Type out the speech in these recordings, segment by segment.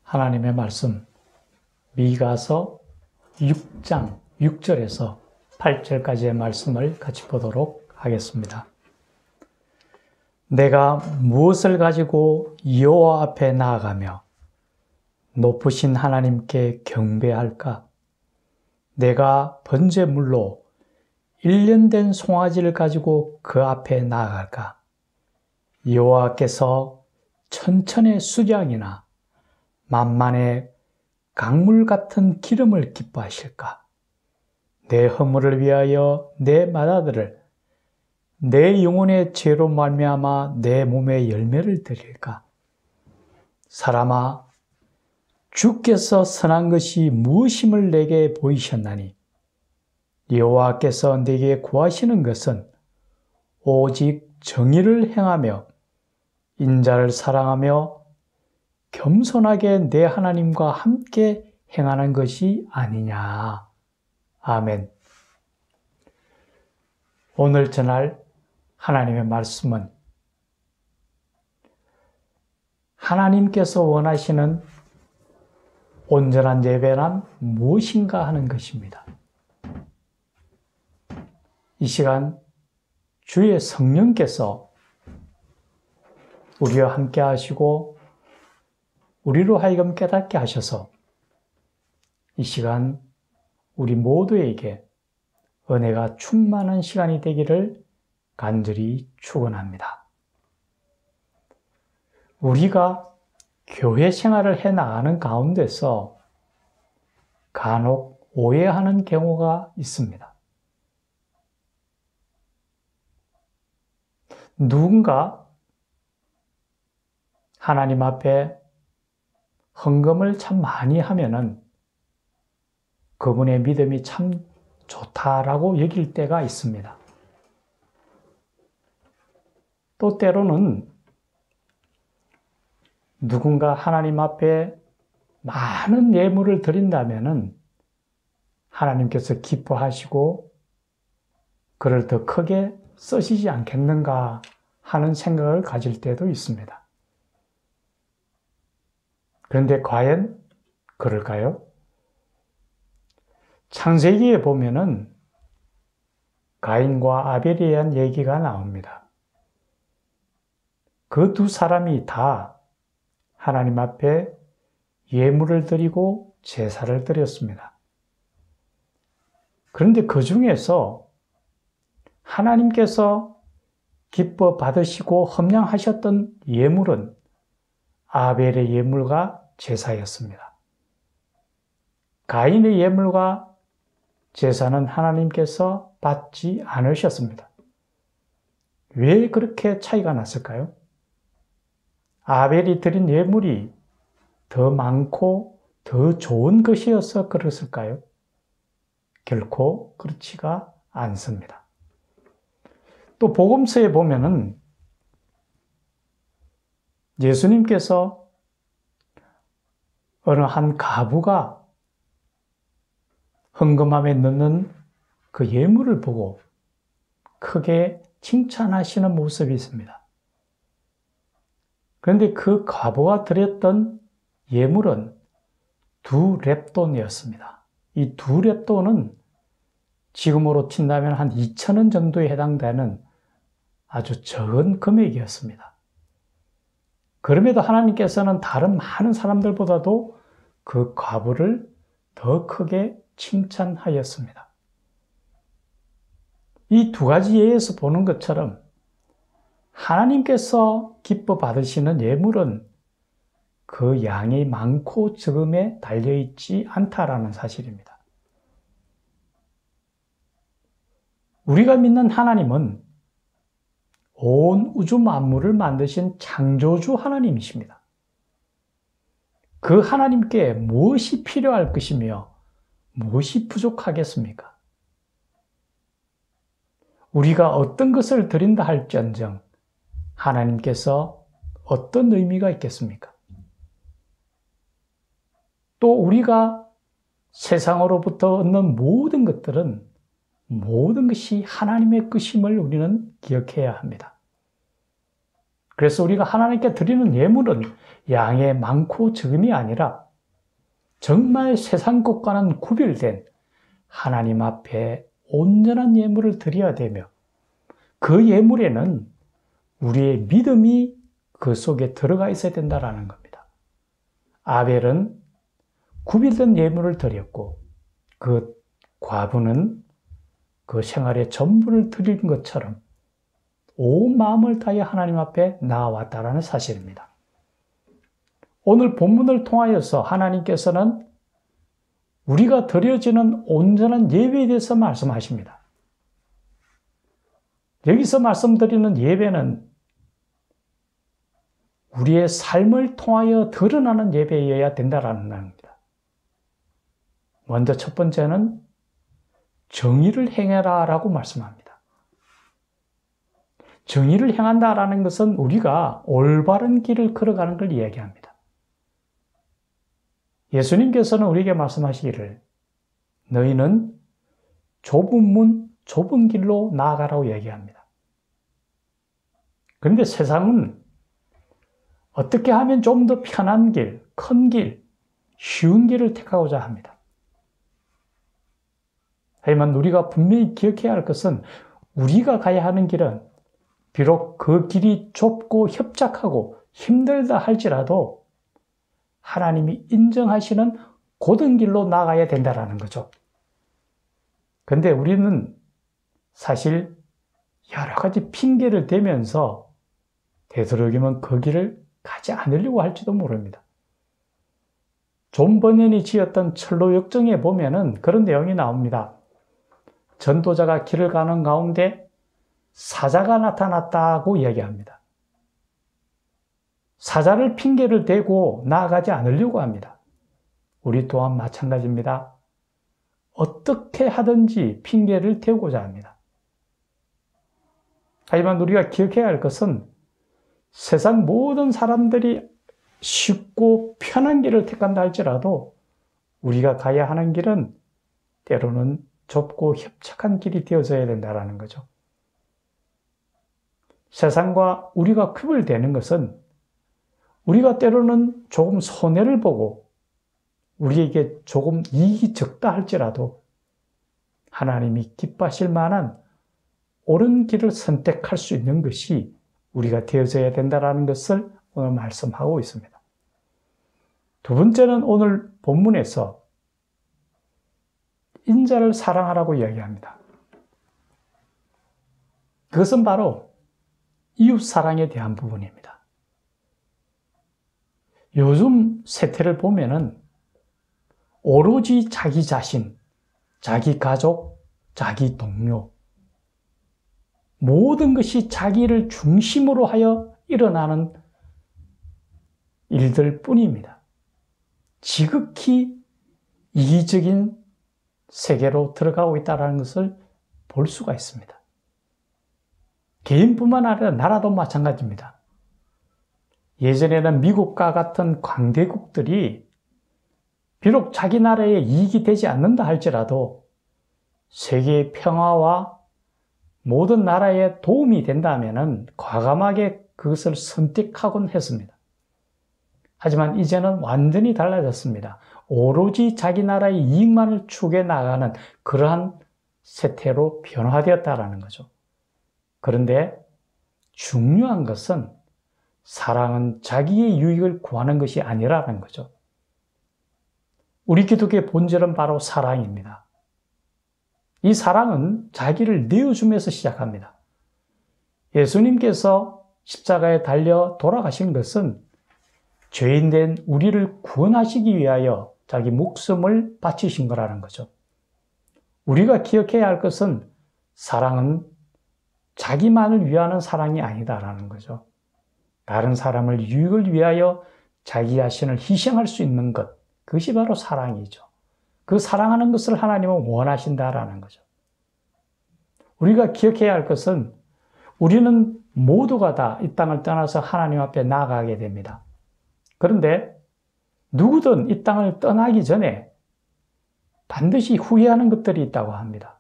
하나님의 말씀 미가서 6장 6절에서 8절까지의 말씀을 같이 보도록 하겠습니다. 내가 무엇을 가지고 여호와 앞에 나아가며 높으신 하나님께 경배할까? 내가 번제물로 1년 된 송아지를 가지고 그 앞에 나아갈까? 여호와께서 천천의 수량이나 만만의 강물 같은 기름을 기뻐하실까? 내 허물을 위하여 내 맏아들을 내 영혼의 죄로 말미암아 내 몸에 열매를 드릴까? 사람아, 주께서 선한 것이 무엇임을 내게 보이셨나니 여호와께서 내게 구하시는 것은 오직 정의를 행하며 인자를 사랑하며 겸손하게 내 하나님과 함께 행하는 것이 아니냐. 아멘. 오늘 전할 하나님의 말씀은 하나님께서 원하시는 온전한 예배란 무엇인가 하는 것입니다. 이 시간 주의 성령께서 우리와 함께 하시고 우리로 하여금 깨닫게 하셔서 이 시간 우리 모두에게 은혜가 충만한 시간이 되기를 간절히 축원합니다. 우리가 교회 생활을 해나가는 가운데서 간혹 오해하는 경우가 있습니다. 누군가 하나님 앞에 헌금을 참 많이 하면은 그분의 믿음이 참 좋다라고 여길 때가 있습니다. 또 때로는 누군가 하나님 앞에 많은 예물을 드린다면은 하나님께서 기뻐하시고 그를 더 크게 쓰시지 않겠는가 하는 생각을 가질 때도 있습니다. 그런데 과연 그럴까요? 창세기에 보면은 가인과 아벨에 대한 얘기가 나옵니다. 그 두 사람이 다 하나님 앞에 예물을 드리고 제사를 드렸습니다. 그런데 그 중에서 하나님께서 기뻐 받으시고 험량하셨던 예물은 아벨의 예물과 제사였습니다. 가인의 예물과 제사는 하나님께서 받지 않으셨습니다. 왜 그렇게 차이가 났을까요? 아벨이 드린 예물이 더 많고 더 좋은 것이어서 그랬을까요? 결코 그렇지가 않습니다. 또 복음서에 보면은 예수님께서 어느 한 과부가 헌금함에 넣는 그 예물을 보고 크게 칭찬하시는 모습이 있습니다. 그런데 그 과부가 드렸던 예물은 2렙돈이었습니다. 이 2렙돈은 지금으로 친다면 한 2,000원 정도에 해당되는 아주 적은 금액이었습니다. 그럼에도 하나님께서는 다른 많은 사람들보다도 그 과부를 더 크게 칭찬하였습니다. 이 두 가지 예에서 보는 것처럼 하나님께서 기뻐 받으시는 예물은 그 양이 많고 적음에 달려있지 않다라는 사실입니다. 우리가 믿는 하나님은 온 우주 만물을 만드신 창조주 하나님이십니다. 그 하나님께 무엇이 필요할 것이며 무엇이 부족하겠습니까? 우리가 어떤 것을 드린다 할지언정 하나님께서 어떤 의미가 있겠습니까? 또 우리가 세상으로부터 얻는 모든 것들은 모든 것이 하나님의 것임을 우리는 기억해야 합니다. 그래서 우리가 하나님께 드리는 예물은 양의 많고 적음이 아니라 정말 세상 것과는 구별된 하나님 앞에 온전한 예물을 드려야 되며 그 예물에는 우리의 믿음이 그 속에 들어가 있어야 된다는 겁니다. 아벨은 구별된 예물을 드렸고 그 과부는 그 생활의 전부를 드린 것처럼 온 마음을 다해 하나님 앞에 나아왔다는 사실입니다. 오늘 본문을 통하여서 하나님께서는 우리가 드려지는 온전한 예배에 대해서 말씀하십니다. 여기서 말씀드리는 예배는 우리의 삶을 통하여 드러나는 예배여야 된다는 겁니다. 먼저 첫 번째는 정의를 행해라 라고 말씀합니다. 정의를 행한다라는 것은 우리가 올바른 길을 걸어가는 걸 이야기합니다. 예수님께서는 우리에게 말씀하시기를 너희는 좁은 문, 좁은 길로 나아가라고 얘기합니다. 그런데 세상은 어떻게 하면 좀 더 편한 길, 큰 길, 쉬운 길을 택하고자 합니다. 하지만 우리가 분명히 기억해야 할 것은 우리가 가야 하는 길은 비록 그 길이 좁고 협착하고 힘들다 할지라도 하나님이 인정하시는 고든 길로 나가야 된다는 거죠. 그런데 우리는 사실 여러 가지 핑계를 대면서 되도록이면 그 길을 가지 않으려고 할지도 모릅니다. 존 버년이 지었던 철로 역정에 보면은 그런 내용이 나옵니다. 전도자가 길을 가는 가운데 사자가 나타났다고 이야기합니다. 사자를 핑계를 대고 나아가지 않으려고 합니다. 우리 또한 마찬가지입니다. 어떻게 하든지 핑계를 대고자 합니다. 하지만 우리가 기억해야 할 것은 세상 모든 사람들이 쉽고 편한 길을 택한다 할지라도 우리가 가야 하는 길은 때로는 좁고 협착한 길이 되어져야 된다는 거죠. 세상과 우리가 구별되는 것은 우리가 때로는 조금 손해를 보고 우리에게 조금 이익이 적다 할지라도 하나님이 기뻐하실 만한 옳은 길을 선택할 수 있는 것이 우리가 되어져야 된다는 것을 오늘 말씀하고 있습니다. 두 번째는 오늘 본문에서 인자를 사랑하라고 이야기합니다. 그것은 바로 이웃 사랑에 대한 부분입니다. 요즘 세태를 보면은 오로지 자기 자신, 자기 가족, 자기 동료, 모든 것이 자기를 중심으로 하여 일어나는 일들 뿐입니다. 지극히 이기적인 세계로 들어가고 있다는 것을 볼 수가 있습니다. 개인뿐만 아니라 나라도 마찬가지입니다. 예전에는 미국과 같은 강대국들이 비록 자기 나라에 이익이 되지 않는다 할지라도 세계의 평화와 모든 나라에 도움이 된다면 과감하게 그것을 선택하곤 했습니다. 하지만 이제는 완전히 달라졌습니다. 오로지 자기 나라의 이익만을 추구해 나가는 그러한 세태로 변화되었다는 거죠. 그런데 중요한 것은 사랑은 자기의 유익을 구하는 것이 아니라는 거죠. 우리 기독교의 본질은 바로 사랑입니다. 이 사랑은 자기를 내어줌에서 시작합니다. 예수님께서 십자가에 달려 돌아가신 것은 죄인된 우리를 구원하시기 위하여 자기 목숨을 바치신 거라는 거죠. 우리가 기억해야 할 것은 사랑은 자기만을 위하는 사랑이 아니다라는 거죠. 다른 사람을 유익을 위하여 자기 자신을 희생할 수 있는 것, 그것이 바로 사랑이죠. 그 사랑하는 것을 하나님은 원하신다라는 거죠. 우리가 기억해야 할 것은 우리는 모두가 다 이 땅을 떠나서 하나님 앞에 나아가게 됩니다. 그런데 누구든 이 땅을 떠나기 전에 반드시 후회하는 것들이 있다고 합니다.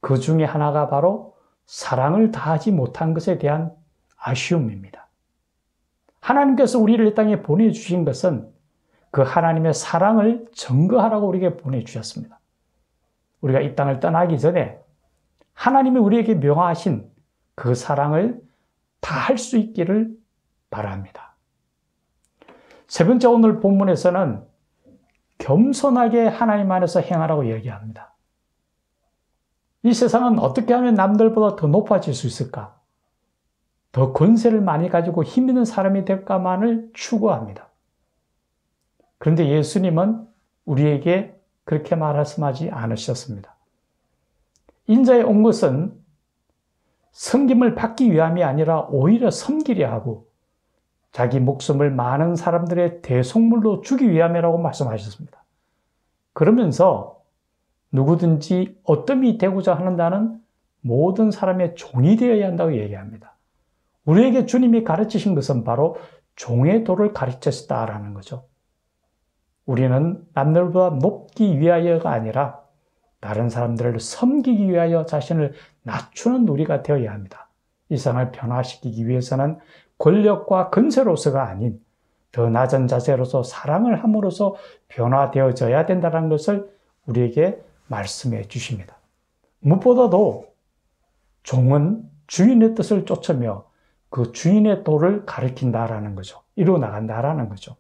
그 중에 하나가 바로 사랑을 다하지 못한 것에 대한 아쉬움입니다. 하나님께서 우리를 이 땅에 보내주신 것은 그 하나님의 사랑을 증거하라고 우리에게 보내주셨습니다. 우리가 이 땅을 떠나기 전에 하나님이 우리에게 명하신 그 사랑을 다 할 수 있기를 바랍니다. 세 번째 오늘 본문에서는 겸손하게 하나님 안에서 행하라고 얘기합니다. 이 세상은 어떻게 하면 남들보다 더 높아질 수 있을까? 더 권세를 많이 가지고 힘 있는 사람이 될까만을 추구합니다. 그런데 예수님은 우리에게 그렇게 말씀하지 않으셨습니다. 인자에 온 것은 섬김을 받기 위함이 아니라 오히려 섬기려 하고 자기 목숨을 많은 사람들의 대속물로 주기 위함이라고 말씀하셨습니다. 그러면서 누구든지 어떠함이 되고자 하는 자는 모든 사람의 종이 되어야 한다고 얘기합니다. 우리에게 주님이 가르치신 것은 바로 종의 도를 가르치셨다라는 거죠. 우리는 남들보다 높기 위하여가 아니라 다른 사람들을 섬기기 위하여 자신을 낮추는 우리가 되어야 합니다. 이 세상을 변화시키기 위해서는 권력과 근세로서가 아닌 더 낮은 자세로서 사랑을 함으로써 변화되어져야 된다는 것을 우리에게 말씀해 주십니다. 무엇보다도 종은 주인의 뜻을 쫓으며 그 주인의 도를 가리킨다라는 거죠. 이루어 나간다라는 거죠.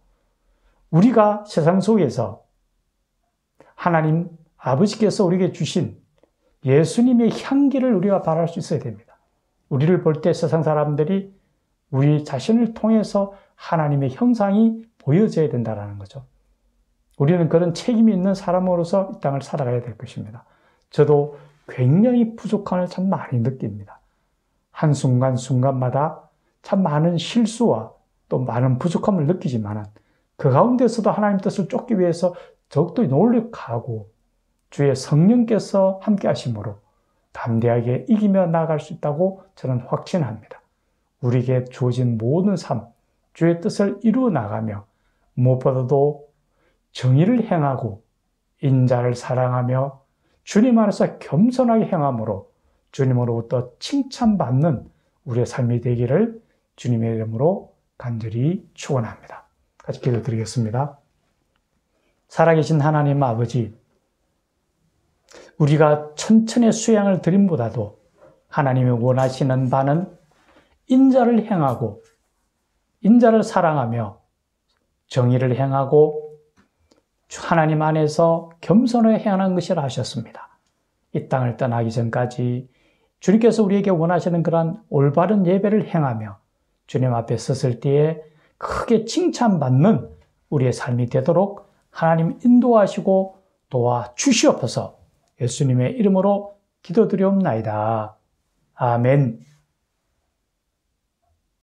우리가 세상 속에서 하나님 아버지께서 우리에게 주신 예수님의 향기를 우리가 바랄 수 있어야 됩니다. 우리를 볼 때 세상 사람들이 우리 자신을 통해서 하나님의 형상이 보여져야 된다는 거죠. 우리는 그런 책임이 있는 사람으로서 이 땅을 살아가야 될 것입니다. 저도 굉장히 부족함을 참 많이 느낍니다. 한순간순간마다 참 많은 실수와 또 많은 부족함을 느끼지만 그 가운데서도 하나님 뜻을 쫓기 위해서 더욱더 노력하고 주의 성령께서 함께 하심으로 담대하게 이기며 나아갈 수 있다고 저는 확신합니다. 우리에게 주어진 모든 삶, 주의 뜻을 이루어 나가며 무엇보다도 정의를 행하고 인자를 사랑하며 주님 안에서 겸손하게 행함으로 주님으로부터 칭찬받는 우리의 삶이 되기를 주님의 이름으로 간절히 축원합니다. 같이 기도드리겠습니다. 살아계신 하나님 아버지, 우리가 천천의 수양을 드림보다도 하나님이 원하시는 바는 인자를 행하고 인자를 사랑하며 정의를 행하고 하나님 안에서 겸손하게 행하는 것이라 하셨습니다. 이 땅을 떠나기 전까지 주님께서 우리에게 원하시는 그러한 올바른 예배를 행하며 주님 앞에 섰을 때에 크게 칭찬받는 우리의 삶이 되도록 하나님 인도하시고 도와주시옵소서. 예수님의 이름으로 기도드리옵나이다. 아멘.